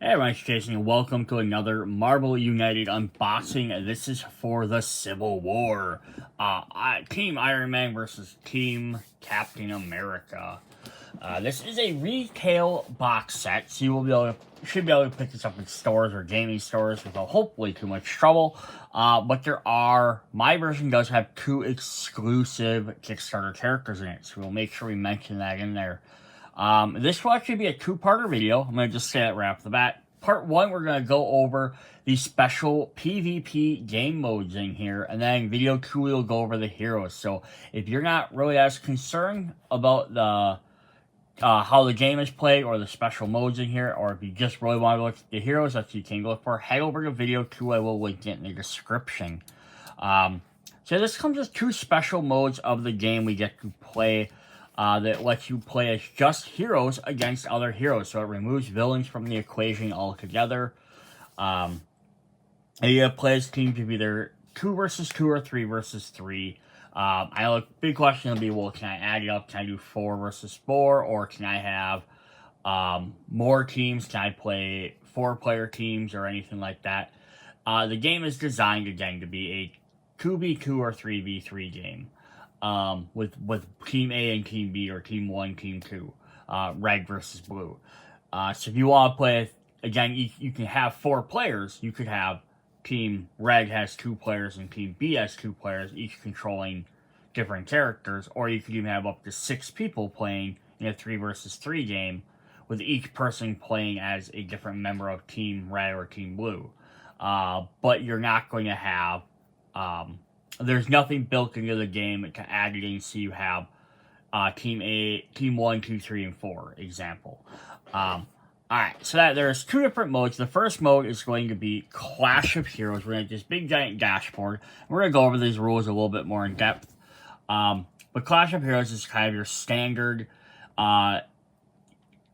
Hey everyone, it's Jason and welcome to another Marvel United unboxing. This is for the Civil War. Team Iron Man versus Team Captain America. This is a retail box set, so you should be able to pick this up in stores or gaming stores without hopefully too much trouble. But my version does have two exclusive Kickstarter characters in it, so we'll make sure we mention that in there. This will actually be a two-parter video. I'm going to just say that right off the bat. Part 1, we're going to go over the special PvP game modes in here, and then video 2, we'll go over the heroes. So if you're not really as concerned about the how the game is played or the special modes in here, or if you just really want to look at the heroes that you can look for, head over to video 2. I will link it in the description. So this comes with two special modes of the game we get to play. That lets you play as just heroes against other heroes. So it removes villains from the equation altogether. And you play as teams of either 2 versus 2 or 3 versus 3. Big question will be, well, can I add it up? Can I do 4 versus 4? Or can I have more teams? Can I play 4-player teams or anything like that? The game is designed, again, to be a 2v2 or 3v3 game. With Team A and Team B, or Team 1, Team 2, red versus blue. So if you want to play, again, you can have 4 players. You could have Team Red has 2 players and Team B has 2 players, each controlling different characters. Or you could even have up to 6 people playing in a 3 versus 3 game, with each person playing as a different member of Team Red or Team Blue. But you're not going to have... there's nothing built into the game to add it in, so you have Team A, Team 1, 2, 3, and 4 example. Alright, so there's 2 different modes. The first mode is going to be Clash of Heroes. We're going to have this big giant dashboard. We're going to go over these rules a little bit more in depth. But Clash of Heroes is kind of your standard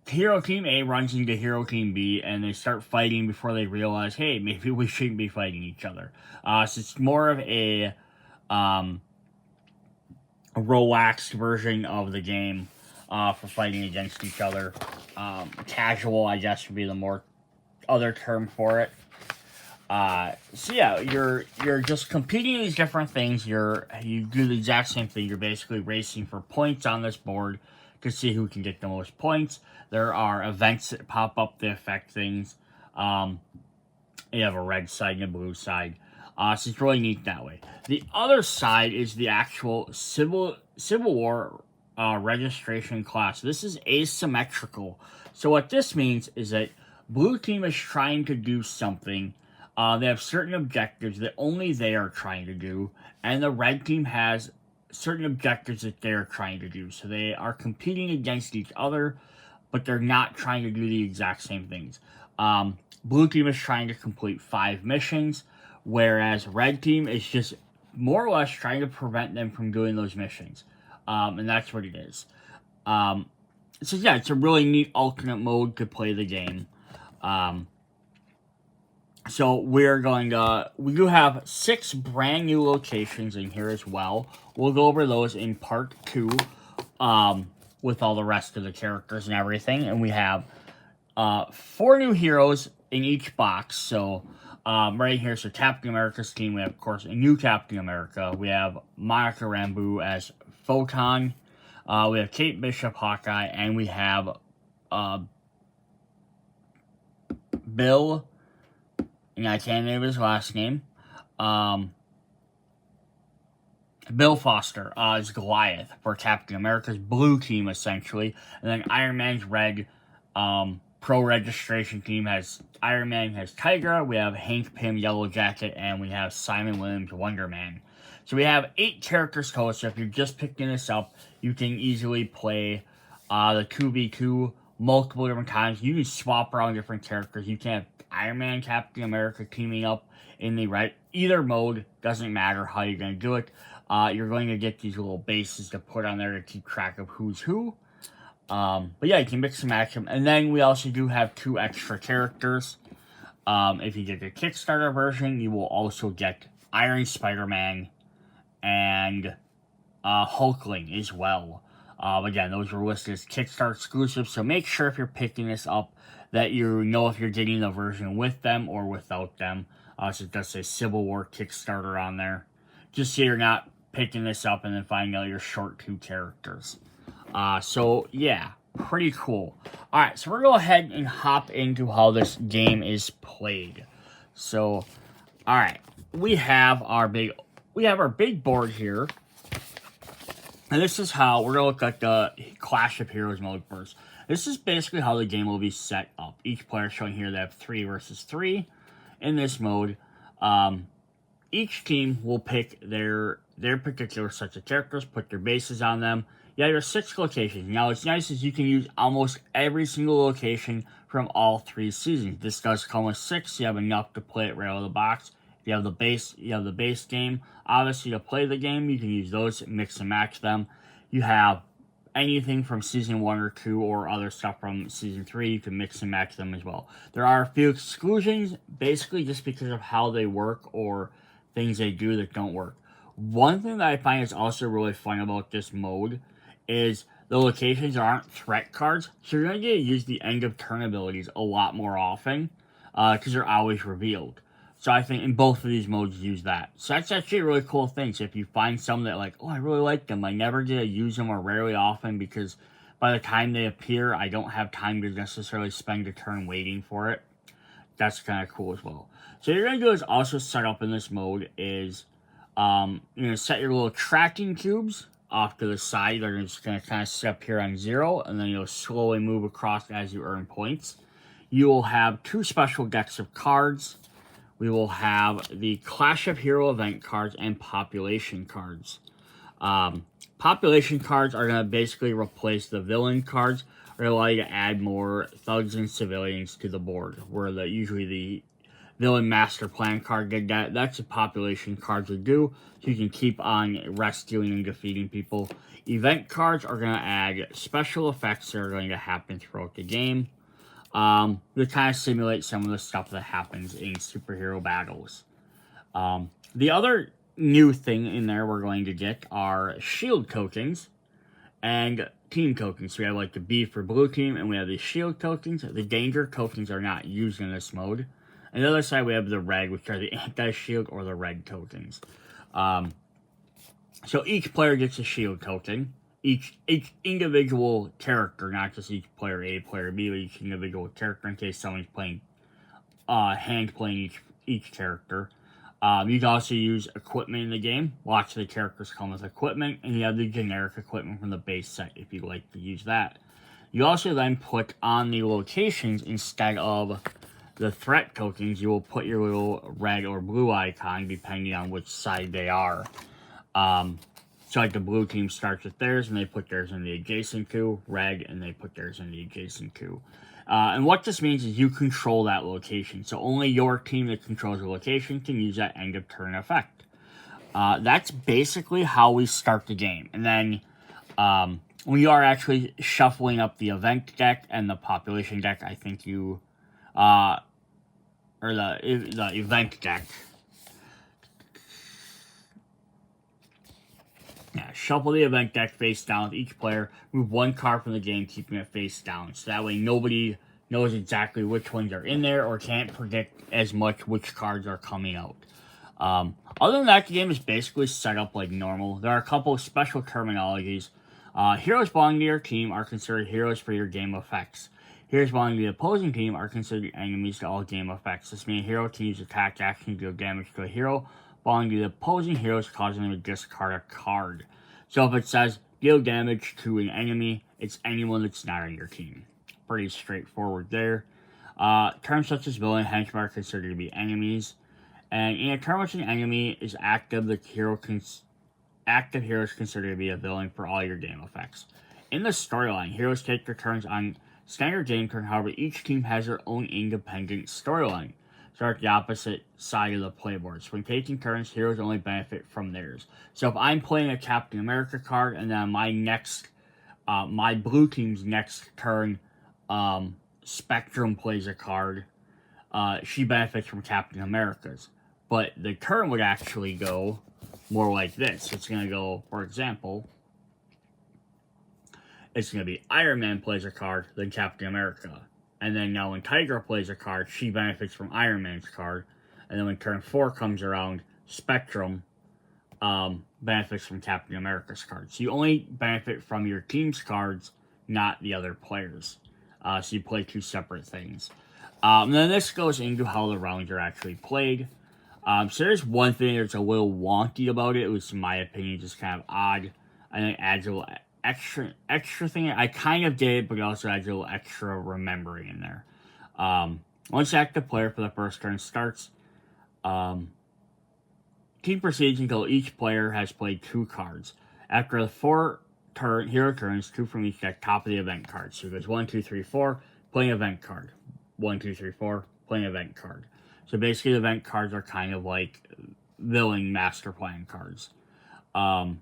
Hero Team A runs into Hero Team B, and they start fighting before they realize, hey, maybe we shouldn't be fighting each other. So it's more of a relaxed version of the game for fighting against each other. Casual, I guess, would be the more other term for it. So yeah, you're just competing in these different things. You do the exact same thing. You're basically racing for points on this board to see who can get the most points. There are events that pop up that affect things. You have a red side and a blue side. So it's really neat that way. The other side is the actual Civil War registration class. This is asymmetrical. So what this means is that blue team is trying to do something. They have certain objectives that only they are trying to do. And the red team has certain objectives that they're trying to do. So they are competing against each other, but they're not trying to do the exact same things. Blue team is trying to complete 5 missions, whereas red team is just more or less trying to prevent them from doing those missions. And that's what it is. So yeah, it's a really neat alternate mode to play the game. So we do have 6 brand new locations in here as well. We'll go over those in part 2, with all the rest of the characters and everything. And we have 4 new heroes in each box. So right here, so Captain America's team, we have, of course, a new Captain America. We have Monica Rambeau as Photon. We have Kate Bishop, Hawkeye, and we have Bill, and I can't name his last name, Bill Foster is Goliath for Captain America's blue team, essentially. And then Iron Man's red pro registration team has Iron Man has Tigra, we have Hank Pym Yellow Jacket, and we have Simon Williams Wonder Man. So we have 8 characters total, so if you're just picking this up, you can easily play the 2v2 multiple different times. You can swap around different characters. You can have Iron Man, Captain America teaming up in the right. Either mode, doesn't matter how you're going to do it. You're going to get these little bases to put on there to keep track of who's who. But yeah, you can mix and match them. And then we also do have 2 extra characters. If you get the Kickstarter version, you will also get Iron Spider-Man and Hulkling as well. Again, those were listed as Kickstarter exclusives, so make sure if you're picking this up that you know if you're getting the version with them or without them. So it does say Civil War Kickstarter on there. Just so you're not picking this up and then finding out you're short 2 characters. So yeah, pretty cool. Alright, so we're going to go ahead and hop into how this game is played. So, alright, we have our big board here. And this is how we're going to look at the Clash of Heroes mode first. This is basically how the game will be set up. Each player showing here they have 3 versus 3 in this mode. Each team will pick their particular sets of characters, put their bases on them. Yeah, there are 6 locations. Now, what's nice is you can use almost every single location from all 3 seasons. This does come with 6, so you have enough to play it right out of the box. You have the base game. Obviously, to play the game, you can use those, mix and match them. You have anything from Season 1 or 2 or other stuff from Season 3. You can mix and match them as well. There are a few exclusions, basically just because of how they work or things they do that don't work. One thing that I find is also really fun about this mode is the locations aren't threat cards, so you're going to get to use the end of turn abilities a lot more often because they're always revealed. So I think in both of these modes use that. So that's actually a really cool thing. So if you find some that like, oh, I really like them, I never get to use them or rarely often because by the time they appear, I don't have time to necessarily spend a turn waiting for it. That's kind of cool as well. So what you're going to do is also set up in this mode is, you're going to set your little tracking cubes off to the side. They're just going to kind of sit up here on 0, and then you'll slowly move across as you earn points. You will have 2 special decks of cards. We will have the Clash of Hero event cards and population cards. Population cards are going to basically replace the villain cards or allow you to add more thugs and civilians to the board, where usually the villain master plan card did that. That's what population cards would do, so you can keep on rescuing and defeating people. Event cards are going to add special effects that are going to happen throughout the game. To kind of simulate some of the stuff that happens in superhero battles. The other new thing in there we're going to get are shield tokens and team tokens. So we have like the B for blue team, and we have the shield tokens. The danger tokens are not used in this mode. On the other side, we have the red, which are the anti-shield or the red tokens. So each player gets a shield token. Each individual character, not just each player A, player B, but each individual character in case someone's playing, hand playing each character. You can also use equipment in the game. Lots of the characters come with equipment, and you have the generic equipment from the base set if you'd like to use that. You also then put on the locations instead of the threat tokens. You will put your little red or blue icon depending on which side they are. So like the blue team starts with theirs, and they put theirs in the adjacent queue. Red, and they put theirs in the adjacent queue. And what this means is you control that location. So only your team that controls the location can use that end of turn effect. That's basically how we start the game. And then we are actually shuffling up the event deck and the population deck. I think you, or the event deck. Yeah, shuffle the event deck face down with each player. Move 1 card from the game, keeping it face down. So that way nobody knows exactly which ones are in there or can't predict as much which cards are coming out. Other than that, the game is basically set up like normal. There are a couple of special terminologies. Heroes belonging to your team are considered heroes for your game effects. Heroes belonging to the opposing team are considered enemies to all game effects. This means a hero can use attack action to deal damage to a hero belonging to the opposing heroes, causing them to discard a card. So if it says deal damage to an enemy, it's anyone that's not on your team. Pretty straightforward there. Terms such as villain and henchman are considered to be enemies. And in a turn which an enemy is active, active hero is considered to be a villain for all your game effects. In the storyline, heroes take their turns on standard game turn. However, each team has their own independent storyline. Start the opposite side of the playboard. So when taking turns, heroes only benefit from theirs. So if I'm playing a Captain America card, and then my blue team's next turn, Spectrum plays a card, she benefits from Captain America's. But the turn would actually go more like this. It's going to go, for example, it's going to be Iron Man plays a card, then Captain America. And then now when Tigra plays a card, she benefits from Iron Man's card. And then when turn 4 comes around, Spectrum benefits from Captain America's cards. So you only benefit from your team's cards, not the other players. So you play 2 separate things. And then this goes into how the rounds are actually played. So there's one thing that's a little wonky about it. It was, in my opinion, just kind of odd. I think it adds a little extra thing. I kind of did, but it also adds a little extra remembering in there. Once the active player for the first turn starts, team proceeds until each player has played 2 cards. After the 4 hero turns, 2 from each deck, top of the event card. So it goes 1, 2, 3, 4, playing event card. 1, 2, 3, 4, playing event card. So basically, the event cards are kind of like villain master plan cards. And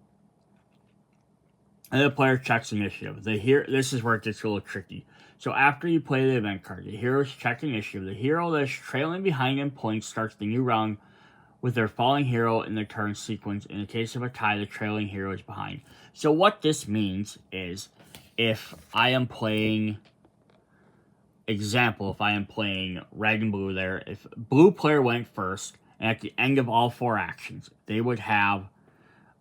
the player checks initiative. This is where it gets a little tricky. So after you play the event card, the heroes check initiative. The hero that is trailing behind in points starts the new round with their falling hero in the turn sequence. In the case of a tie, the trailing hero is behind. So what this means is, if I am playing... Example, if I am playing red and blue there, if blue player went first, and at the end of all 4 actions, they would have,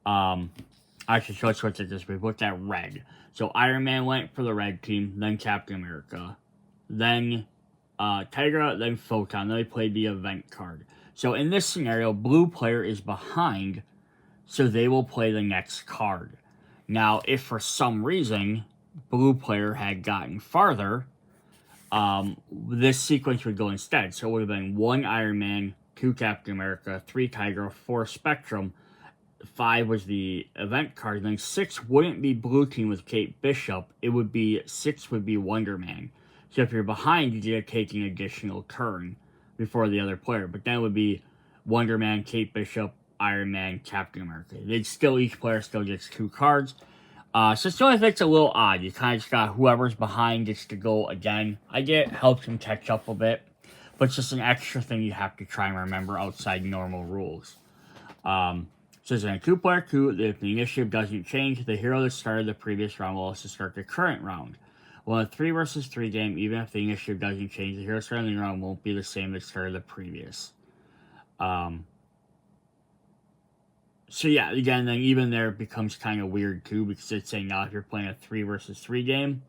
actually, so let's switch it this way, look at red. So Iron Man went for the red team, then Captain America, then Tigra, then Photon, then they played the event card. So in this scenario, blue player is behind, so they will play the next card. Now, if for some reason, blue player had gotten farther, this sequence would go instead. So it would have been 1 Iron Man, 2 Captain America, 3 Tiger, 4 Spectrum, 5 was the event card, and then 6 wouldn't be blue team with Kate Bishop. It would be 6 would be Wonder Man. So if you're behind, you get to take an additional turn before the other player. But then it would be Wonder Man, Kate Bishop, Iron Man, Captain America. Each player still gets 2 cards. So it's only if it's a little odd. You kind of just got whoever's behind gets to go again. I get it helps him catch up a bit, but it's just an extra thing you have to try and remember outside normal rules. So it's in a 2-player coup. If the initiative doesn't change, the hero that started the previous round will also start the current round. Well, in a 3 versus 3 game, even if the initiative doesn't change, the hero starting the round won't be the same that started the previous. So yeah, again, then even there it becomes kind of weird too, because it's saying now if you're playing a 3 versus 3 game,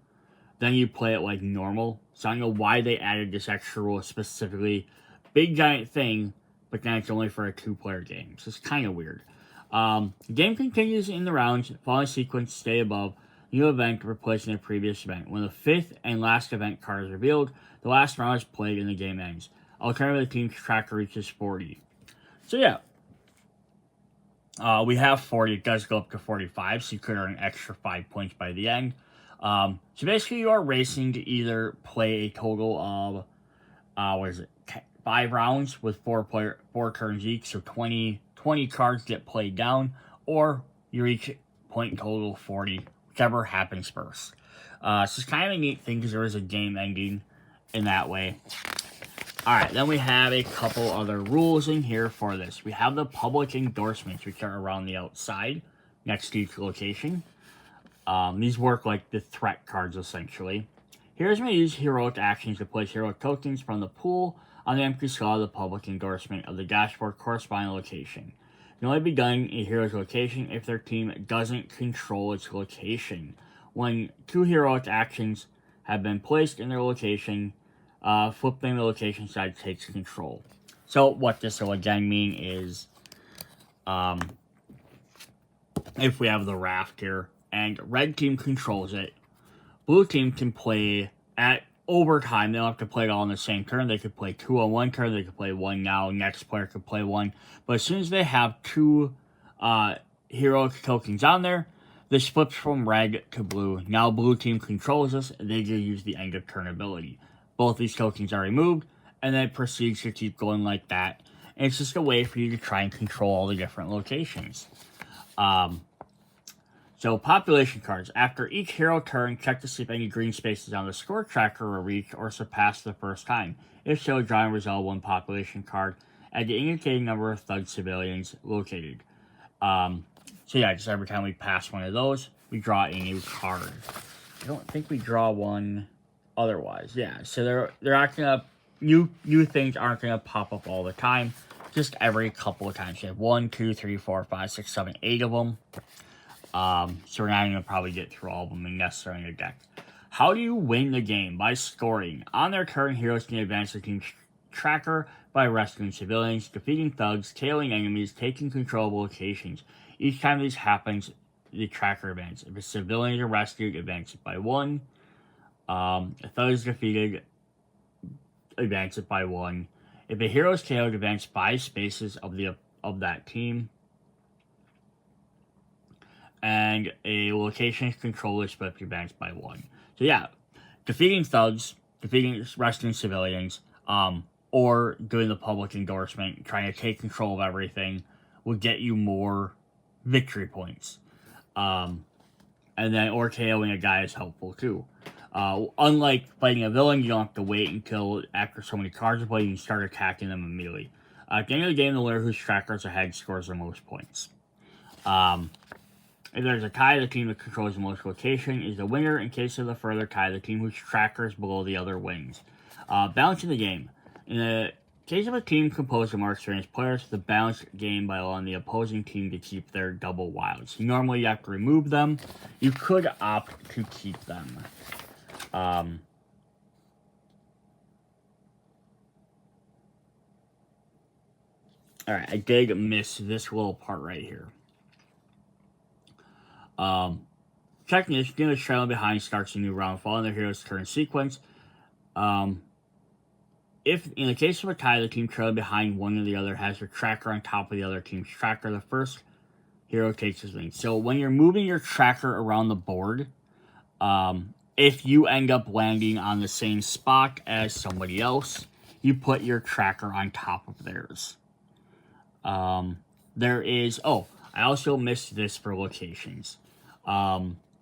then you play it like normal. So I don't know why they added this extra rule specifically. Big giant thing, but then it's only for a 2-player game. So it's kind of weird. The game continues in the rounds. Following sequence, stay above. New event replacing the previous event. When the 5th and last event card is revealed, the last round is played and the game ends. Alternatively, the team's tracker reaches 40. So yeah. We have 40. It does go up to 45, so you could earn an extra 5 points by the end. So basically, you are racing to either play a total of 5 rounds with 4 turns each, so 20 cards get played down, or you reach point total 40, whichever happens first. So it's kind of a neat thing because there is a game ending in that way. Alright, then we have a couple other rules in here for this. We have the public endorsements, which are around the outside, next to each location. These work like the threat cards, essentially. Here's when you use heroic actions to place heroic tokens from the pool on the empty slot of the public endorsement of the dashboard corresponding location. It can only be done in a hero's location if their team doesn't control its location. When 2 heroic actions have been placed in their location, flipping the location side takes control. So what this will again mean is, if we have the raft here, and red team controls it, blue team can play at overtime. They don't have to play it all in the same turn. They could play 2 on one turn. They could play 1 now. Next player could play 1. But as soon as they have 2 heroic tokens on there, this flips from red to blue. Now blue team controls this, and they just use the end of turn ability. Both these tokens are removed, and then it proceeds to keep going like that. And it's just a way for you to try and control all the different locations. So population cards. After each hero turn, check to see if any green spaces on the score tracker were reached or surpassed the first time. If so, draw and resolve 1 population card at the indicated number of thug civilians located. So yeah, just every time we pass one of those, we draw a new card. I don't think we draw one otherwise. Yeah, so they're not gonna new things aren't gonna pop up all the time. Just every couple of times. You have 1, 2, 3, 4, 5, 6, 7, 8 of them. So we're not gonna probably get through all of them necessarily in your deck. How do you win the game? By scoring. On their turn, heroes can advance their team's tracker by rescuing civilians, defeating thugs, tailing enemies, taking control of locations. Each time this happens, the tracker advances. If a civilian is rescued, advance it by 1. A thug is defeated, advance it by 1. If a hero is KO'd, advance 5 spaces of that team. And a location's controller split advance by 1. So yeah, defeating thugs, rescuing civilians, or doing the public endorsement, trying to take control of everything, will get you more victory points. And then, or KOing a guy is helpful too. Unlike fighting a villain, you don't have to wait until after so many cards are played, you can start attacking them immediately. At the end of the game, the winner whose tracker is ahead scores the most points. If there's a tie, the team that controls the most location is the winner. In case of the further tie, the team whose tracker is below the other wins. Balancing the game. In the case of a team composed of more experienced players, the balanced game by allowing the opposing team to keep their double wilds. Normally, you have to remove them. You could opt to keep them. Alright, I did miss this little part right here. Checking this, game is trailing behind starts a new round following their hero's turn sequence. If, in the case of a tie, the team trailing behind one or the other has their tracker on top of the other team's tracker, the first hero takes his lead. So when you're moving your tracker around the board, if you end up landing on the same spot as somebody else, you put your tracker on top of theirs. There is... Oh, I also missed this for locations.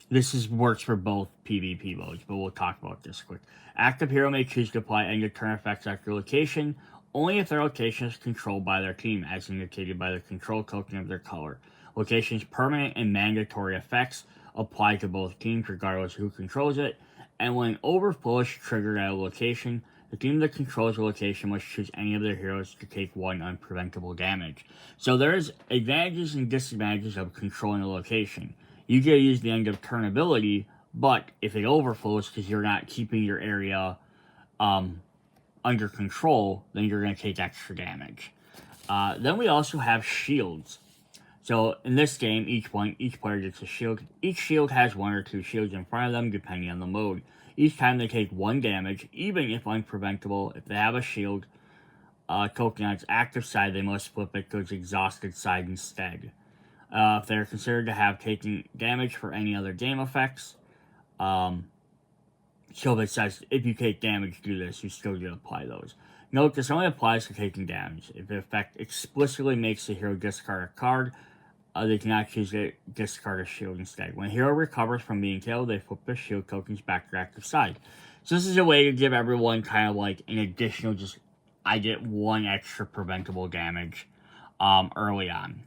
This works for both PvP modes, but we'll talk about this quick. Active hero may choose to apply end of turn effects at your location, only if their location is controlled by their team, as indicated by the control token of their color. Location's permanent and mandatory effects apply to both teams, regardless of who controls it, and when overflow is triggered at a location, the team that controls the location must choose any of their heroes to take 1 unpreventable damage. So there's advantages and disadvantages of controlling a location. You get to use the end of turn ability, but if it overflows because you're not keeping your area under control, then you're going to take extra damage. Then we also have shields. So in this game, each player gets a shield. Each shield has 1 or 2 shields in front of them, depending on the mode. Each time they take 1 damage, even if unpreventable. If they have a shield token on its active side, they must flip it to its exhausted side instead. If they're considered to have taken damage for any other game effects, so it says if you take damage, do this, you still get to apply those. Note, this only applies to taking damage. If the effect explicitly makes the hero discard a card, they cannot choose to discard a shield instead. When a hero recovers from being killed, they flip the shield tokens back to their active side. So this is a way to give everyone kind of like an additional, just, I get 1 extra preventable damage early on.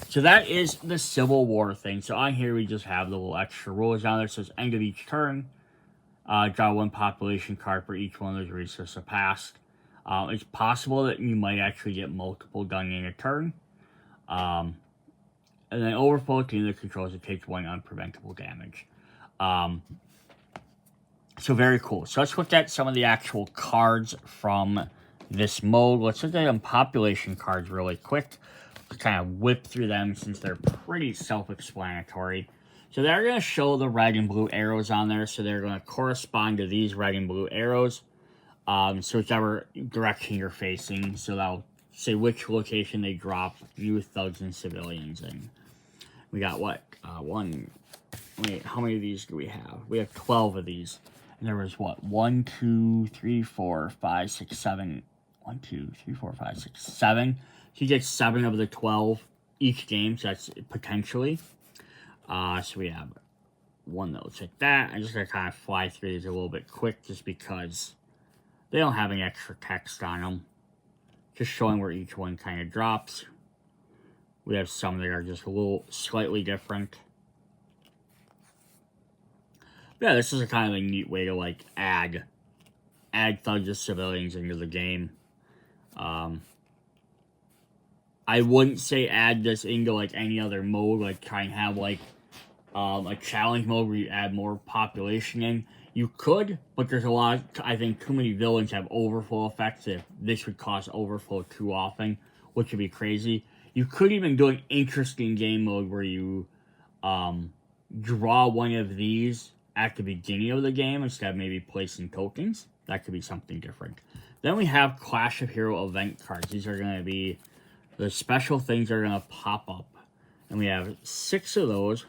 So that is the Civil War thing. So on here we just have the little extra rules on there. It says end of each turn. Draw 1 population card for each one of those resources passed. It's possible that you might actually get multiple done in a turn. And then overflow team that controls it takes 1 unpreventable damage. So very cool. So let's look at some of the actual cards from this mode. Let's look at them population cards really quick. Kind of whip through them since they're pretty self-explanatory. So they're going to show the red and blue arrows on there. So they're going to correspond to these red and blue arrows. So whichever direction you're facing. So that'll say which location they drop you, thugs, and civilians in. We got what? Wait, how many of these do we have? We have 12 of these. And there was what? 1, 2, 3, 4, 5, 6, 7. 1, 2, 3, 4, 5, 6, 7. So you get 7 of the 12 each game, so that's potentially. So we have one that looks like that. I'm just going to kind of fly through these a little bit quick just because they don't have any extra text on them. Just showing where each one kind of drops. We have some that are just a little slightly different. Yeah, this is a kind of a neat way to like add add thugs as civilians into the game. I wouldn't say add this into like any other mode, like try and have like a challenge mode where you add more population in. You could, but there's a lot, I think too many villains have overflow effects. If this would cause overflow too often, which would be crazy. You could even do an interesting game mode where you draw one of these at the beginning of the game instead of maybe placing tokens. That could be something different. Then we have Clash of Hero event cards. These are going to be the special things that are going to pop up. And we have 6 of those.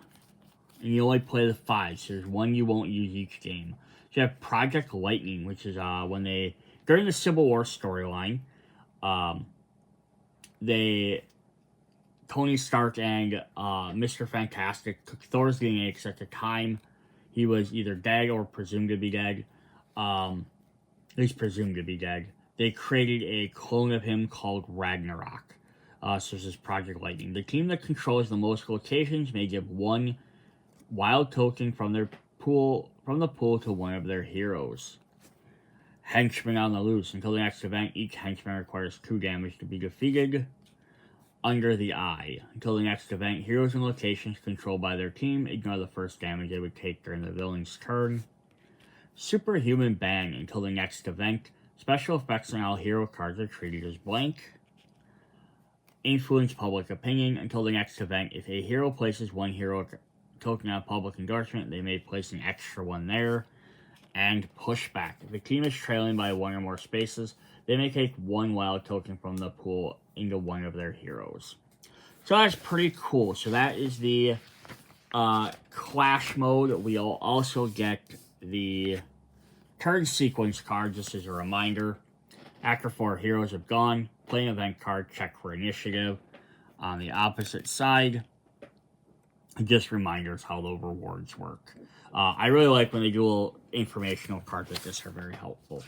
And you only play the 5. So there's one you won't use each game. So you have Project Lightning, which is when they, during the Civil War storyline, Tony Stark and Mr. Fantastic took Thor's DNA, because at the time he was either dead or presumed to be dead. At least presumed to be dead. They created a clone of him called Ragnarok. So this is Project Lightning. The team that controls the most locations may give one wild token from the pool to one of their heroes. Henchmen on the loose. Until the next event, each henchman requires 2 damage to be defeated. Under the Eye. Until the next event, heroes and locations controlled by their team ignore the first damage they would take during the villain's turn. Superhuman Bang. Until the next event, special effects on all hero cards are treated as blank. Influence public opinion. Until the next event, if a hero places one hero token on public endorsement, they may place an extra one there. And Pushback. If a team is trailing by 1 or more spaces, they may take 1 wild token from the pool into one of their heroes. So that's pretty cool. So that is the Clash mode. We'll also get the turn sequence card, just as a reminder. After 4 heroes have gone, play an event card, check for initiative. On the opposite side, just reminders how the rewards work. I really like when they do little informational cards like this, are very helpful.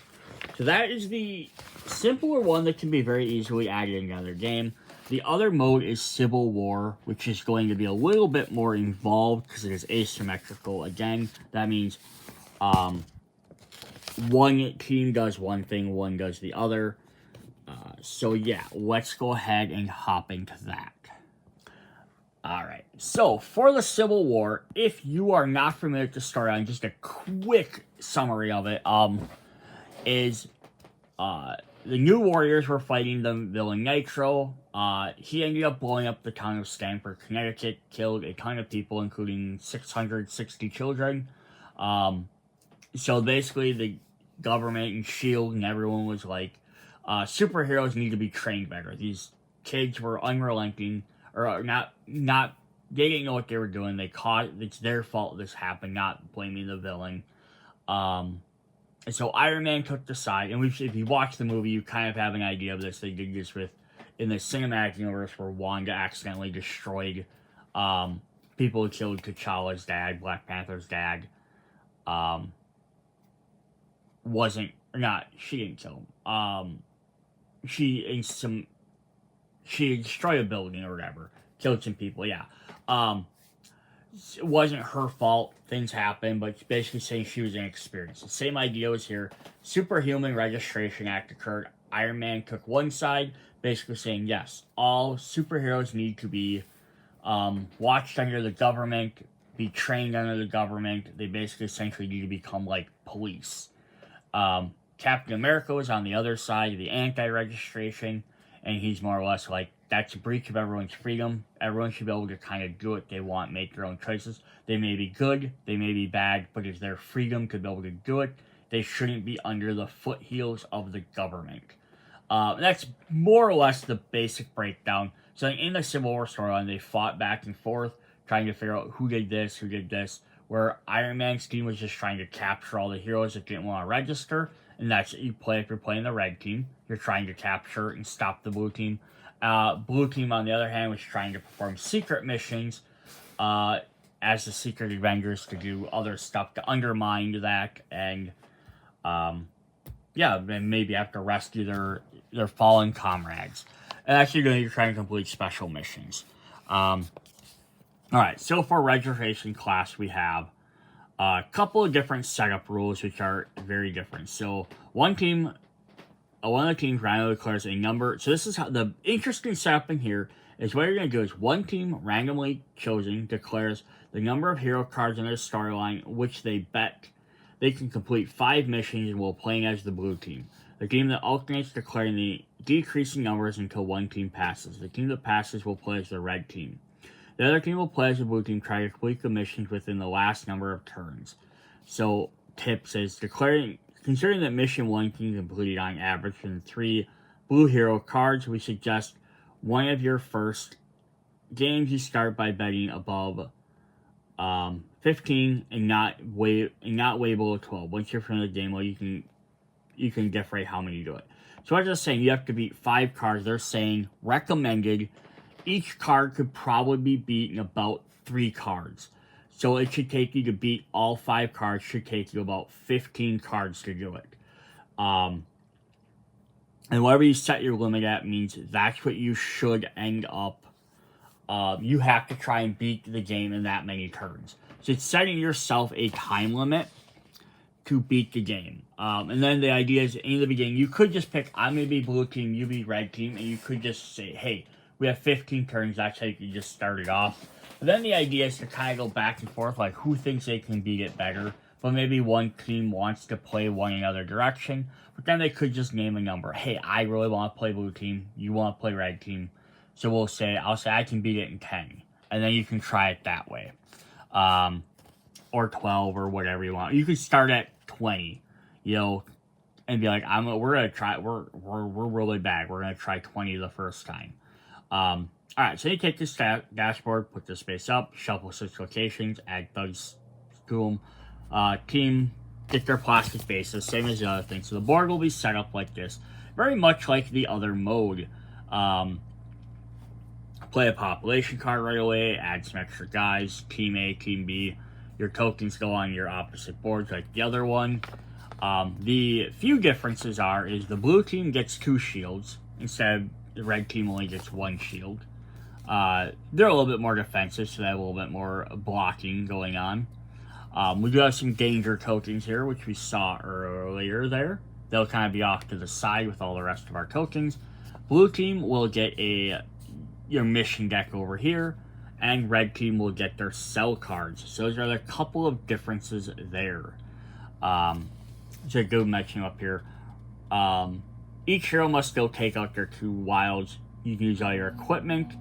So that is the simpler one that can be very easily added in another game. The other mode is Civil War, which is going to be a little bit more involved because it is asymmetrical. Again, that means one team does one thing, one does the other. So yeah, let's go ahead and hop into that. Alright, so for the Civil War, if you are not familiar with the storyline, just a quick summary of it, is the New Warriors were fighting the villain Nitro. He ended up blowing up the town of Stamford, Connecticut, killed a ton of people, including 660 children. So basically the government and S.H.I.E.L.D. and everyone was like, superheroes need to be trained better. These kids were unrelenting, or not, they didn't know what they were doing. It's their fault this happened, not blaming the villain. And so Iron Man took the side, and if you watch the movie, you kind of have an idea of this. They did this in the cinematic universe where Wanda accidentally destroyed people who killed T'Challa's dad, Black Panther's dad. She didn't kill him. She destroyed a building or whatever. Killed some people, yeah. It wasn't her fault. Things happen, but basically saying she was inexperienced. The same idea was here. Superhuman Registration Act occurred. Iron Man took one side, basically saying, yes, all superheroes need to be watched under the government, be trained under the government. They basically essentially need to become like police. Captain America was on the other side, the anti-registration, and he's more or less like, that's a breach of everyone's freedom. Everyone should be able to kind of do what they want, make their own choices. They may be good, they may be bad, but it's their freedom to be able to do it. They shouldn't be under the foothills of the government. That's more or less the basic breakdown. So in the Civil War storyline, they fought back and forth, trying to figure out who did this, where Iron Man's team was just trying to capture all the heroes that didn't want to register. And that's what you play if you're playing the red team. You're trying to capture and stop the blue team. Blue team, on the other hand, was trying to perform secret missions as the Secret Avengers to do other stuff to undermine that and, and maybe have to rescue their fallen comrades. And actually, you're trying to complete special missions. Alright, so for registration class, we have A couple of different setup rules which are very different. So one team, one of the teams randomly declares a number. So this is how the interesting setup in here is. What you're going to do is one team randomly chosen declares the number of hero cards in their storyline, which they bet they can complete 5 missions while playing as the blue team. The team that alternates declaring the decreasing numbers until one team passes. The team that passes will play as the red team. The other team will play as the blue team, try to complete the missions within the last number of turns. So, tips is considering that mission 1 can be completed on average from 3 blue hero cards, we suggest one of your first games you start by betting above 15 and not way below 12. Once you're from the game, well, you can differentiate how many you do it. So I'm just saying you have to beat 5 cards. They're saying recommended. Each card could probably be beaten about 3 cards. So it should take you to beat all 5 cards. Should take you about 15 cards to do it. And whatever you set your limit at means that's what you should end up. You have to try and beat the game in that many turns. So it's setting yourself a time limit to beat the game. And then the idea is in the beginning, you could just pick, I'm going to be blue team, you be red team, and you could just say, hey, we have 15 turns. That's how you can just start it off. But then the idea is to kind of go back and forth, like who thinks they can beat it better. But maybe one team wants to play one another direction. But then they could just name a number. Hey, I really want to play blue team. You want to play red team. So I'll say I can beat it in 10. And then you can try it that way. Or 12 or whatever you want. You could start at 20, and be like, we're gonna try. We're really bad. We're gonna try 20 the first time. All right, so you take this dashboard, put the space up, shuffle 6 locations, add thugs to them. Team get their plastic bases, same as the other thing. So the board will be set up like this, very much like the other mode. Play a population card right away, add some extra guys. Team A, Team B. Your tokens go on your opposite boards like the other one. The few differences is the blue team gets 2 shields instead of the red team only gets 1 shield. They're a little bit more defensive, so they have a little bit more blocking going on. We do have some danger tokens here, which we saw earlier there. They'll kind of be off to the side with all the rest of our tokens. Blue team will get your mission deck over here, and red team will get their cell cards. So those are a couple of differences there. So good mention up here. Each hero must still take out their 2 wilds. You can use all your equipment.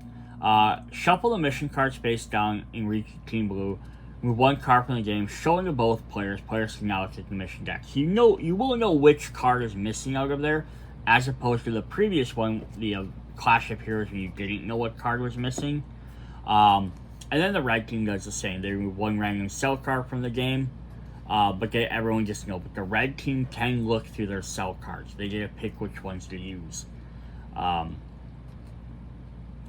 Shuffle the mission card space down and reach Team Blue. Move 1 card from the game, showing to both players. Players can now take the mission deck. So you will know which card is missing out of there, as opposed to the previous one, the Clash of Heroes, when you didn't know what card was missing. And then the red team does the same. They remove 1 random cell card from the game, but everyone gets to know. But the red team can look through their cell cards. They get to pick which ones to use. And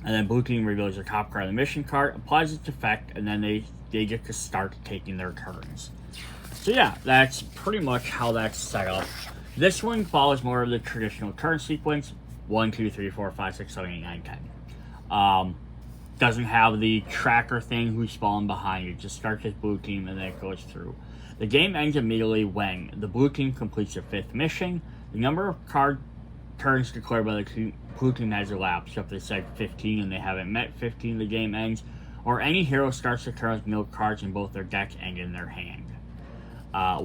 then blue team reveals the top card of the mission card, applies its effect, and then they get to start taking their turns. So yeah, that's pretty much how that's set up. This one follows more of the traditional turn sequence. 1, 2, 3, 4, 5, 6, 7, 8, 9, 10. Doesn't have the tracker thing who's falling behind. It just starts with blue team and then it goes through. The game ends immediately when the blue team completes the 5th mission. The number of card turns declared by the blue team has elapsed. So if they said 15 and they haven't met 15, the game ends. Or any hero starts the turn with no cards in both their deck and in their hand.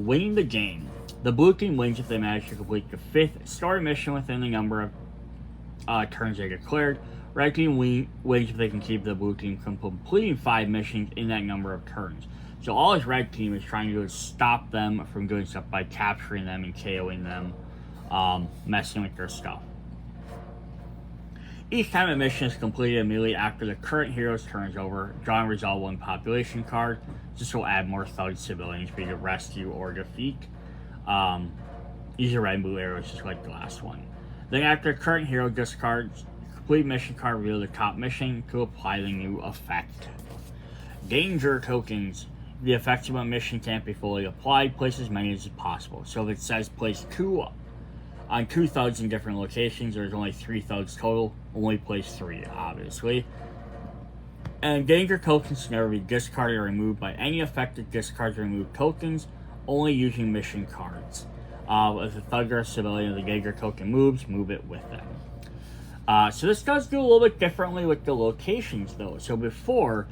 Winning the game. The blue team wins if they manage to complete the 5th story mission within the number of turns they declared. Red team wins if they can keep the blue team from completing 5 missions in that number of turns. So all his red team is trying to do is stop them from doing stuff by capturing them and KOing them, messing with their stuff. Each time a mission is completed immediately after the current hero's turn is over, draw and resolve 1 population card. This will add more thug civilians for you to rescue or defeat. Use your red and blue arrows just like the last one. Then after the current hero discards complete mission card, reveal the top mission to apply the new effect. Danger tokens. The effects of a mission can't be fully applied. Place as many as possible. So if it says place 2 on 2 thugs in different locations, there's only 3 thugs total. Only place 3, obviously. And danger tokens can never be discarded or removed by any effective discards or removed tokens, only using mission cards. If the Thugger or civilian of the danger token moves, move it with them. So this does do a little bit differently with the locations, though. So before,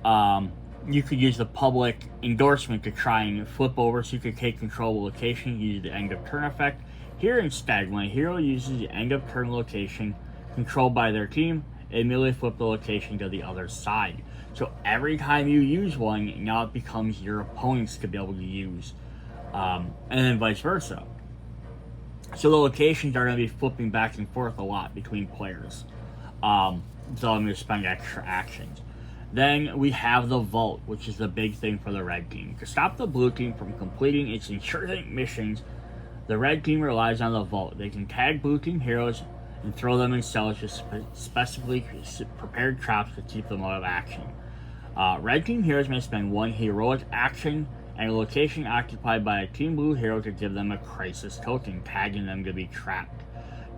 you could use the public endorsement to try and flip over, so you could take control of a location, use the end of turn effect. Here instead, when a hero uses the end of turn location controlled by their team, it immediately flip the location to the other side. So every time you use one, now it becomes your opponents to be able to use. And then vice versa. So the locations are going to be flipping back and forth a lot between players. So I'm going to spend extra actions. Then we have the Vault, which is the big thing for the red team. To stop the blue team from completing its insurgent missions, the red team relies on the Vault. They can tag blue team heroes and throw them in cells with specifically prepared traps to keep them out of action. Red team heroes may spend one heroic action and a location occupied by a team blue hero to give them a crisis token, tagging them to be trapped.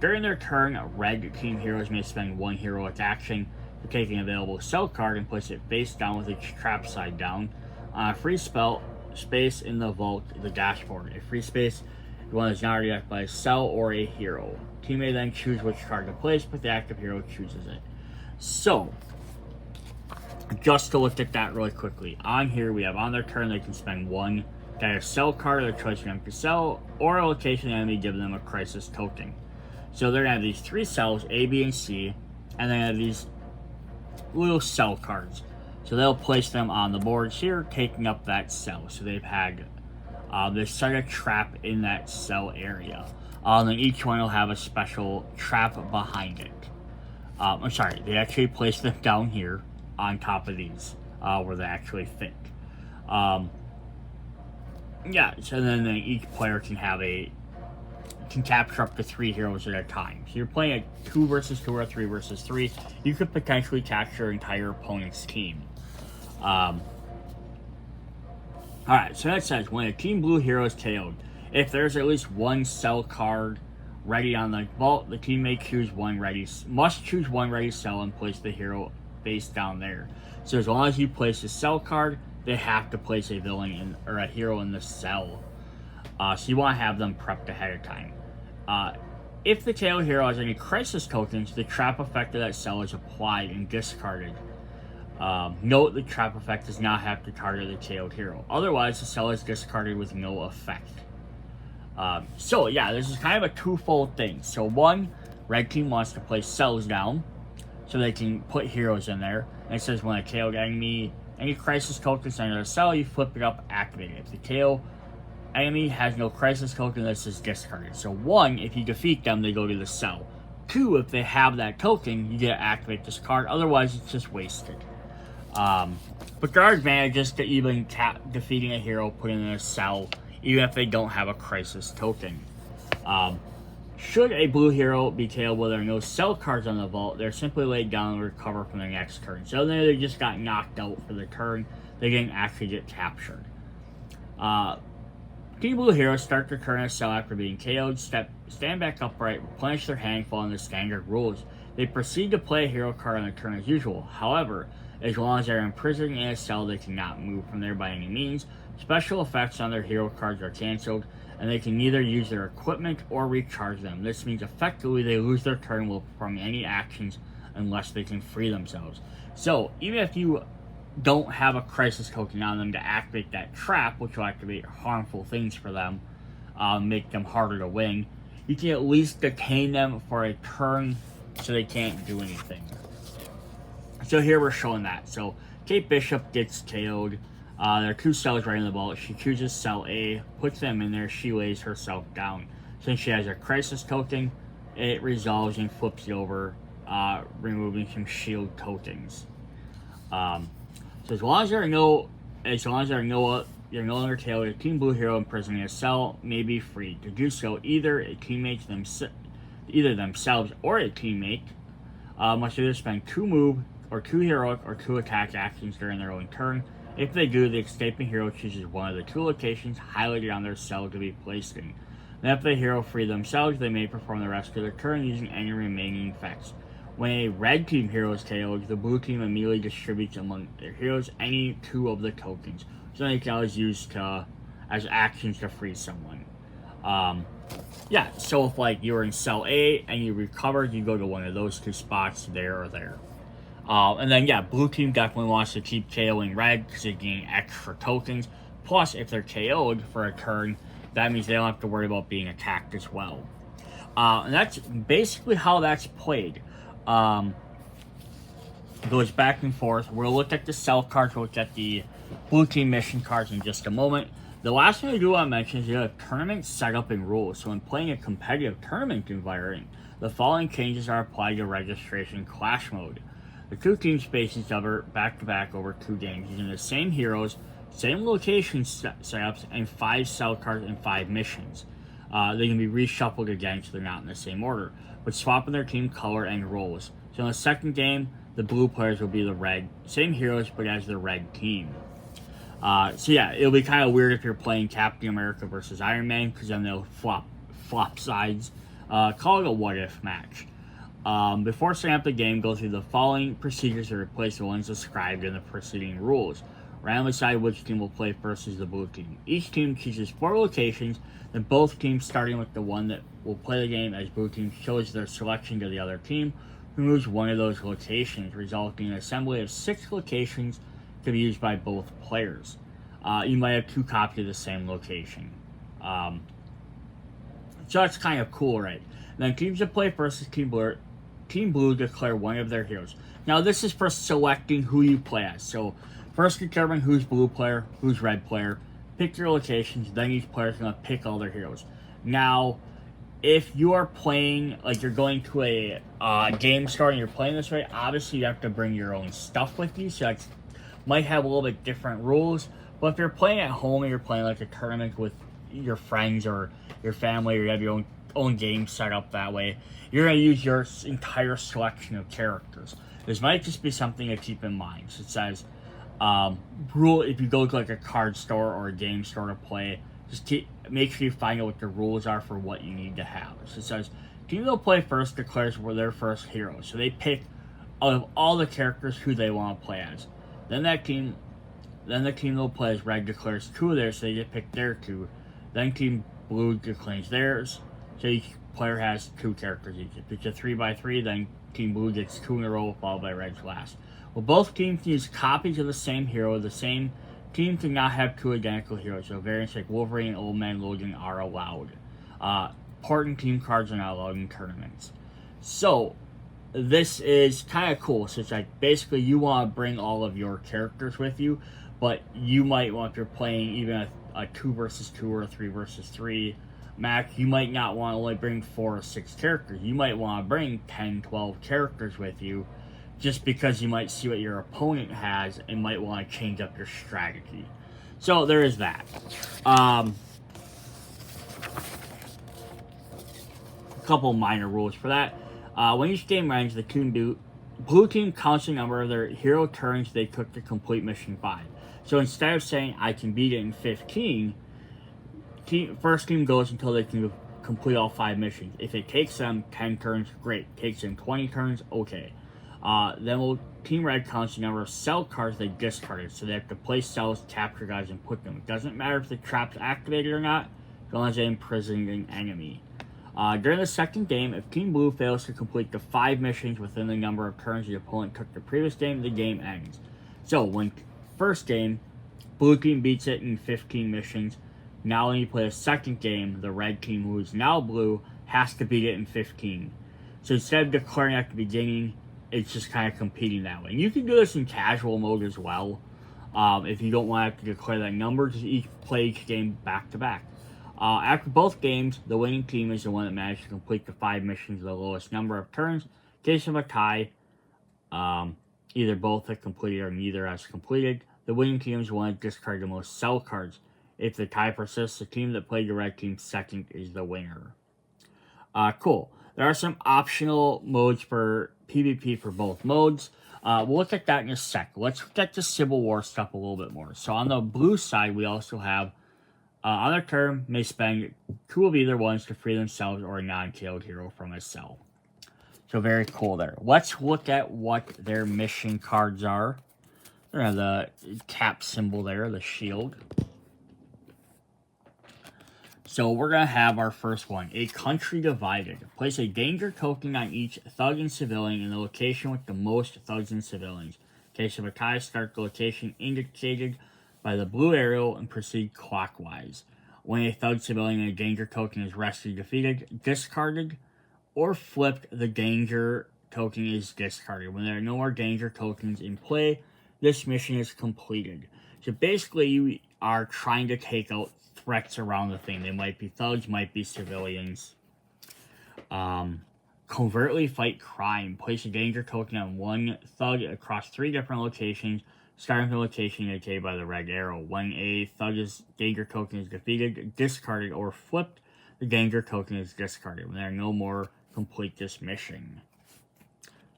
During their turn, red team heroes may spend one heroic action to take an available cell card and place it face down with its trap side down on a free space in the vault, the dashboard. A free space is one that's not already occupied by a cell or a hero. Team may then choose which card to place, but the active hero chooses it. So, just to look at that really quickly, on here we have on their turn they can spend one either cell card of their choice for them to sell, or a location enemy give them a crisis token. So they're going to have these three cells, A, B, and C, and then have these little cell cards. So they'll place them on the boards here, taking up that cell. So they've had they set a trap in that cell area. And then each one will have a special trap behind it. I'm sorry, they actually place them down here on top of these, where they actually fit. Yeah, so then each player can capture up to 3 heroes at a time. So you're playing a 2 versus 2 or 3 versus 3. You could potentially capture your entire opponent's team. Alright, so that says when a team blue hero is KO'd, if there's at least one cell card ready on the vault, the team must choose one ready cell and place the hero face down there. So as long as you place a cell card, they have to place a villain or a hero in the cell. So you want to have them prepped ahead of time. If the KO hero has any crisis tokens, the trap effect of that cell is applied and discarded. Note the trap effect does not have to target the KO hero. Otherwise, the cell is discarded with no effect. So yeah, this is kind of a twofold thing. So one, red team wants to place cells down so they can put heroes in there. And it says when a KO enemy, any crisis tokens under the cell, you flip it up, activate it. If the KO enemy has no crisis token, this is discarded. So one, if you defeat them, they go to the cell. 2, if they have that token, you get to activate this card. Otherwise, it's just wasted. But there are advantages to even defeating a hero, putting in a cell, even if they don't have a crisis token. Should a blue hero be KO'd while there are no cell cards on the vault, they're simply laid down and recover from their next turn. So they just got knocked out for the turn. They didn't actually get captured. Team blue heroes start their turn in a cell after being KO'd, stand back upright, replenish their hand, following the standard rules. They proceed to play a hero card on their turn as usual. However, as long as they're imprisoned in a cell, they cannot move from there by any means. Special effects on their hero cards are cancelled, and they can neither use their equipment or recharge them. This means effectively they lose their turn while performing any actions unless they can free themselves. So, even if you don't have a crisis token on them to activate that trap, which will activate harmful things for them, make them harder to win, you can at least detain them for a turn so they can't do anything. So here we're showing that. So Kate Bishop gets KO'd. There are 2 cells right in the vault. She chooses cell A, puts them in there, she lays herself down. Since she has a crisis token, it resolves and flips it over, removing some shield tokens. So as long as you're no longer KO'd, a team blue hero imprisoned in a cell may be freed. To do so, either themselves or a teammate must either spend 2 move or 2 heroic or 2 attack actions during their own turn. If they do, the escaping hero chooses one of the 2 locations highlighted on their cell to be placed in. Then if the hero free themselves, they may perform the rest of their turn using any remaining effects. When a red team hero is KO'd, the blue team immediately distributes among their heroes any 2 of the tokens, so they can always use as actions to free someone. Yeah, so if like you're in cell A and you recovered, you go to one of those 2 spots there or there. And then yeah, blue team definitely wants to keep KOing red because they gain extra tokens. Plus, if they're KO'd for a turn, that means they don't have to worry about being attacked as well. And that's basically how that's played. Goes back and forth. We'll look at the cell cards, we'll look at the blue team mission cards in just a moment. The last thing I do want to mention is you have tournament setup and rules. So when playing a competitive tournament environment, the following changes are applied to registration clash mode. The 2 teams face each other back-to-back over 2 games using the same heroes, same location setups, and 5 cell cards and 5 missions. They can be reshuffled again so they're not in the same order, but swapping their team color and roles. So in the second game, the blue players will be the red, same heroes, but as the red team. So yeah, it'll be kind of weird if you're playing Captain America versus Iron Man, because then they'll flop sides. Call it a what-if match. Before setting up the game, go through the following procedures to replace the ones described in the preceding rules. Randomly decide which team will play first as the blue team. Each team chooses 4 locations, then both teams, starting with the one that will play the game as blue team, shows their selection to the other team, who moves one of those locations, resulting in an assembly of 6 locations to be used by both players. You might have 2 copies of the same location. So that's kind of cool, right? Then teams that play first is Team Blue declare one of their heroes. Now this is for selecting who you play as. So first determine who's blue player, who's red player. Pick your locations, then each player is going to pick all their heroes. Now, if you are playing, like you're going to a game store and you're playing this way, obviously you have to bring your own stuff with you, so that might have a little bit different rules. But if you're playing at home and you're playing like a tournament with your friends or your family, or you have your own game set up that way, you're going to use your entire selection of characters. This might just be something to keep in mind. So it says, rule, if you go to like a card store or a game store to play, just make sure you find out what the rules are for what you need to have. So it says, team that will play first declares their first hero. So they pick out of all the characters who they want to play as. Then the team that will play as red declares 2 of theirs, so they get pick their 2. Then team blue declares theirs, so each player has 2 characters each. If it's a 3x3, then team blue gets 2 in a row, followed by red's last. Well, both teams use copies of the same hero. The same team cannot have 2 identical heroes, so variants like Wolverine and Old Man Logan are allowed. Important team cards are not allowed in tournaments. So, this is kind of cool. So it's like, basically you want to bring all of your characters with you, but you might want, if you're playing even a 2 versus 2 or a 3 versus 3 match, you might not want to only bring 4 or 6 characters. You might want to bring 10, 12 characters with you, just because you might see what your opponent has and might want to change up your strategy. So there is that. A couple minor rules for that. When each game ends, the blue team counts the number of their hero turns they took to complete mission 5. So instead of saying I can beat it in 15, first team goes until they can complete all 5 missions. If it takes them 10 turns, great. Takes them 20 turns, okay. Then Team Red counts the number of cell cards they discarded, so they have to place cells, capture guys, and put them. It doesn't matter if the trap's activated or not, as long as they imprison an enemy. During the second game, if Team Blue fails to complete the 5 missions within the number of turns the opponent took the previous game, the game ends. So, when first game, Blue team beats it in 15 missions. Now when you play a second game, the red team, who is now blue, has to beat it in 15. So instead of declaring at the beginning, it's just kind of competing that way. And you can do this in casual mode as well. If you don't want to have to declare that number, just play each game back to back. After both games, the winning team is the one that managed to complete the 5 missions with the lowest number of turns. In case of a tie, either both have completed or neither has completed. The winning team is the one that discarded the most cell cards. If the tie persists, the team that played the red team second is the winner. Cool. There are some optional modes for PvP for both modes. We'll look at that in a sec. Let's look at the Civil War stuff a little bit more. So on the blue side, we also have, on their turn, may spend 2 of either ones to free themselves or a non-killed hero from a cell. So very cool there. Let's look at what their mission cards are. The cap symbol there, the shield. So we're going to have our first one. A country divided. Place a danger token on each thug and civilian in the location with the most thugs and civilians. In case of a tie, start the location indicated by the blue arrow and proceed clockwise. When a thug, civilian, and a danger token is rescued, defeated, discarded, or flipped, the danger token is discarded. When there are no more danger tokens in play, this mission is completed. So basically, you are trying to take out threats around the thing. They might be thugs, might be civilians. Covertly fight crime. Place a danger token on one thug across 3 different locations, starting from the location indicated by the red arrow. When a thug's danger token is defeated, discarded, or flipped, the danger token is discarded. When there are no more, complete this mission.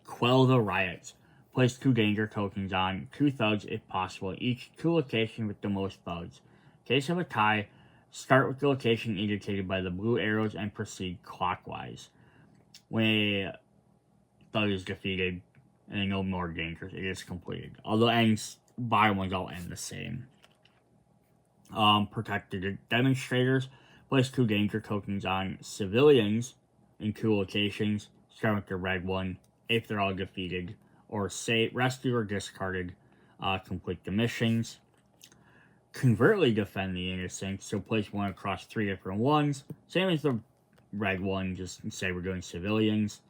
Quell the riots. Place 2 danger tokens on 2 thugs if possible, each 2 locations with the most thugs. In case of a tie, start with the location indicated by the blue arrows and proceed clockwise. When a thug is defeated and no more dangers, it is completed. Although ends, bottom ones all end the same. Protect the demonstrators. Place 2 danger tokens on civilians in 2 locations, starting with the red one if they're all defeated, or say rescued or discarded. Complete the missions. Covertly defend the innocent, so place 1 across 3 different ones. Same as the red one, just say we're doing civilians.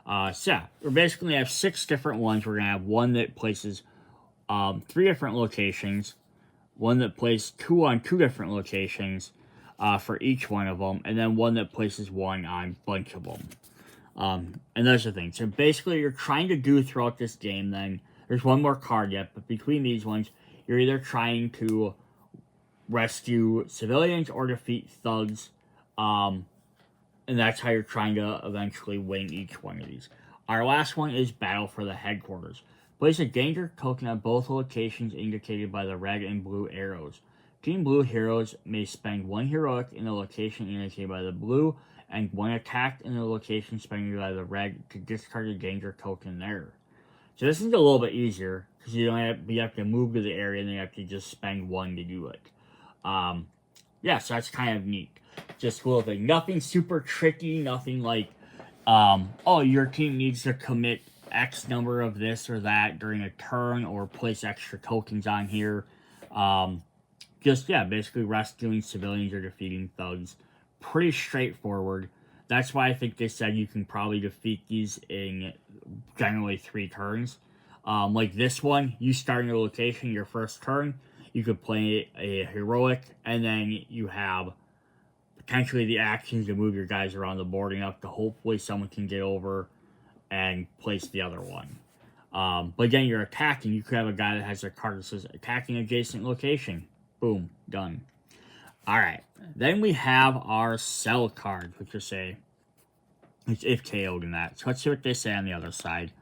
So yeah, we're basically going to have 6 different ones. We're going to have one that places 3 different locations, one that places 2 on 2 different locations for each one of them, and then one that places 1 on a bunch of them. And those are things. So basically, you're trying to do throughout this game, then, there's one more card yet, but between these ones, you're either trying to rescue civilians or defeat thugs, and that's how you're trying to eventually win each one of these. Our last one is Battle for the Headquarters. Place a danger token on both locations indicated by the red and blue arrows. Team Blue heroes may spend 1 heroic in the location indicated by the blue, and 1 attack in the location spending by the red to discard a danger token there. So this is a little bit easier, because you have to move to the area and then you have to just spend 1 to do it. Yeah, so that's kind of neat. Just a little thing. Nothing super tricky, nothing like, oh, your team needs to commit X number of this or that during a turn, or place extra tokens on here. Just, yeah, basically rescuing civilians or defeating thugs. Pretty straightforward. That's why I think they said you can probably defeat these in generally 3 turns. Like this one, you start in your location, your first turn, you could play a heroic, and then you have potentially the actions to move your guys around the board enough to hopefully someone can get over and place the other one. But again, you're attacking. You could have a guy that has a card that says attacking adjacent location. Boom, done. Alright, then we have our sell card, which will say it's if KO'd in that. So let's see what they say on the other side.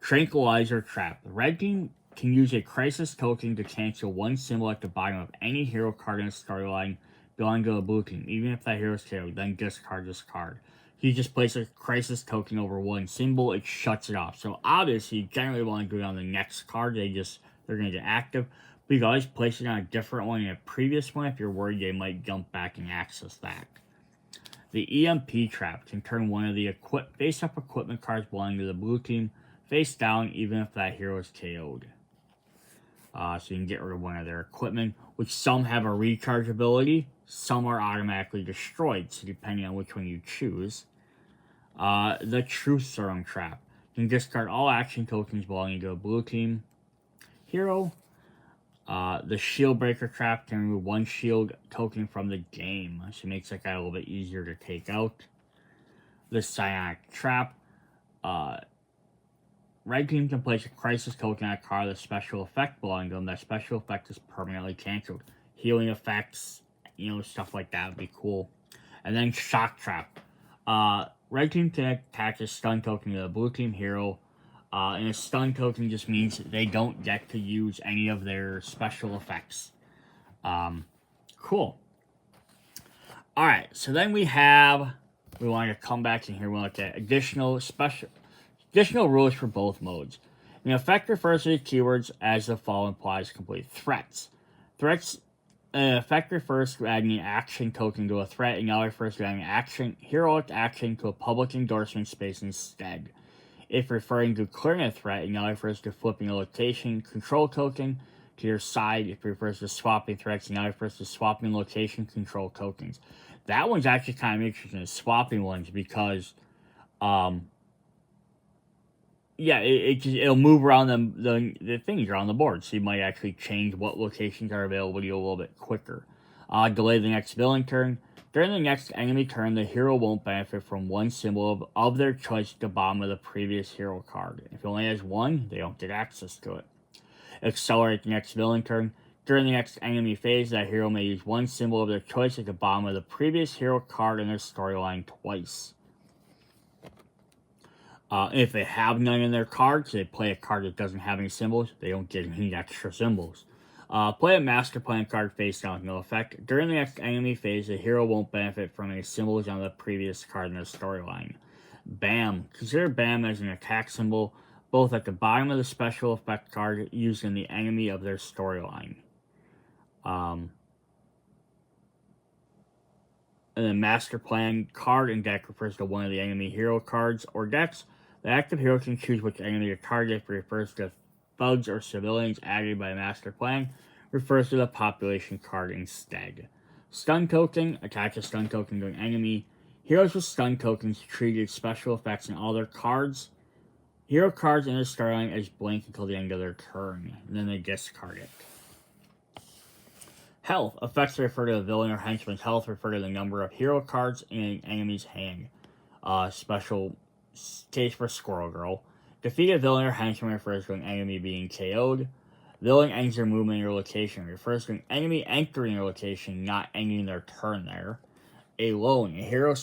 Tranquilizer Trap. The red team can use a crisis token to cancel 1 symbol at the bottom of any hero card in the storyline belonging to the blue team, even if that hero is KO'd, then discard this card. You just place a crisis token over 1 symbol, it shuts it off. So obviously, you generally want to go on the next card, they're going to get active. But you can always place it on a different one in a previous one if you're worried they might jump back and access that. The EMP Trap can turn one of the face-up equipment cards belonging to the blue team face down, even if that hero is KO'd. So you can get rid of one of their equipment, which some have a recharge ability, some are automatically destroyed, so depending on which one you choose. The Truth Serum Trap. You can discard all action tokens belonging to a blue team hero. The Shield Breaker Trap can remove 1 shield token from the game, so it makes that guy a little bit easier to take out. The Psionic Trap. Red team can place a crisis token on a card with a special effect belonging to them. That special effect is permanently cancelled. Healing effects, stuff like that would be cool. And then Shock Trap. Red team can attach a stun token to the blue team hero. And a stun token just means they don't get to use any of their special effects. Cool. Alright, so then we want to come back in here. We'll look at additional Additional rules for both modes. An effect refers to the keywords as the following applies complete. Threats. An effect refers to adding an action token to a threat, and now refers to adding an heroic action to a public endorsement space instead. If referring to clearing a threat, it now refers to flipping a location control token to your side. If it refers to swapping threats, it now refers to swapping location control tokens. That one's actually kind of interesting, the swapping ones, because it'll move around the things around the board, so you might actually change what locations are available to you a little bit quicker. Delay the next villain turn. During the next enemy turn, the hero won't benefit from one symbol of their choice at the bottom of the previous hero card. If it only has one, they don't get access to it. Accelerate the next villain turn. During the next enemy phase, that hero may use one symbol of their choice at the bottom of the previous hero card in their storyline twice. If they have none in their cards, they play a card that doesn't have any symbols, they don't get any extra symbols. Play a master plan card face down with no effect. During the next enemy phase, the hero won't benefit from any symbols on the previous card in their storyline. Bam. Consider Bam as an attack symbol, both at the bottom of the special effect card used in the enemy of their storyline. And then master plan card and deck refers to one of the enemy hero cards or decks. The active hero can choose which enemy to target. If it refers to thugs or civilians added by master plan, refers to the population card instead. Stun token, attach a stun token to an enemy. Heroes with stun tokens treated special effects in all their cards. Hero cards in their storyline as blank until the end of their turn, and then they discard it. Health. Effects refer to the villain or henchman's health, refer to the number of hero cards in an enemy's hand. Special case for Squirrel Girl. Defeat a villain or henchman refers to an enemy being KO'd. Villain ends their movement in your location. Refers to an enemy entering your location, not ending their turn there. Alone. A hero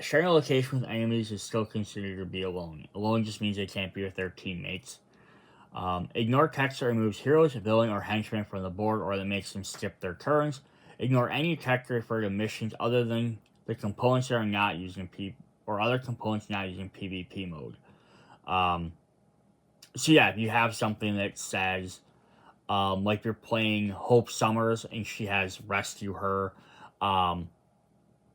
sharing a location with enemies is still considered to be alone. Alone just means they can't be with their teammates. Ignore text that removes heroes, villain, or henchmen from the board or that makes them skip their turns. Ignore any text to refer to missions other than the components that are not using or other components not using PvP mode. So yeah, if you have something that says, like you're playing Hope Summers and she has rescue her,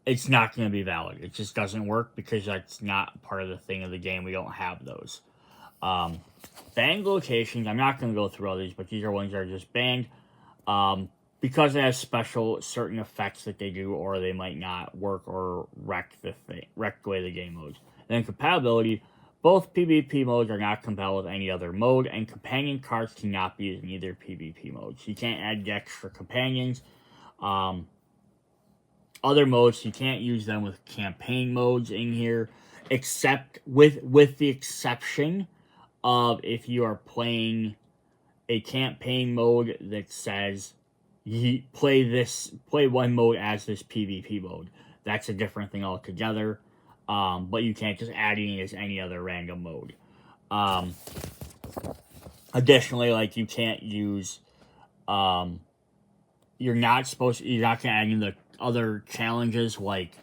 it's not going to be valid. It just doesn't work because that's not part of the thing of the game. We don't have those. Banned locations, I'm not going to go through all these, but these are ones that are just banned because they have certain effects that they do, or they might not work or wreck the way the game modes. And then compatibility, both PvP modes are not compatible with any other mode, and companion cards cannot be used in either PvP modes. You can't add decks for companions. Other modes, you can't use them with campaign modes in here, except with the exception of if you are playing a campaign mode that says you play one mode as this PvP mode. That's a different thing altogether. But you can't just add it as any other random mode. Additionally, like you can't use you're not going to add in the other challenges like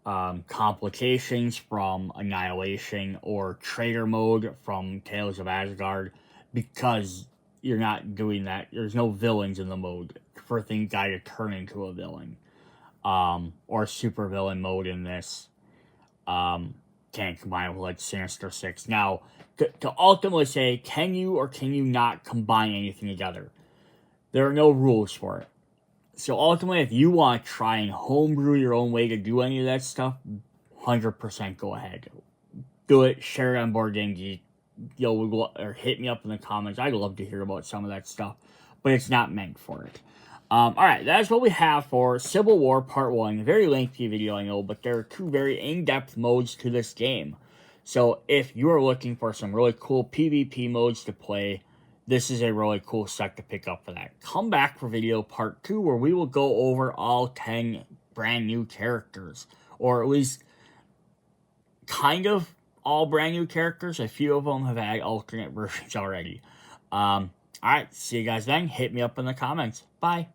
complications from Annihilation or Traitor mode from Tales of Asgard, because you're not doing that. There's no villains in the mode for a guy to turn into a villain, or super villain mode in this. Can't combine it with like Sinister Six. Now, to ultimately say, can you or can you not combine anything together? There are no rules for it. So ultimately, if you want to try and homebrew your own way to do any of that stuff, 100% go ahead. Do it, share it on Board Game Geek. Or hit me up in the comments. I'd love to hear about some of that stuff, but it's not meant for it. Alright, that's what we have for Civil War Part 1. Very lengthy video, I know, but there are two very in-depth modes to this game. So if you are looking for some really cool PvP modes to play, this is a really cool set to pick up for that. Come back for video Part 2, where we will go over all 10 brand new characters. Or at least kind of all brand new characters. A few of them have had alternate versions already. Alright, see you guys then. Hit me up in the comments. Bye.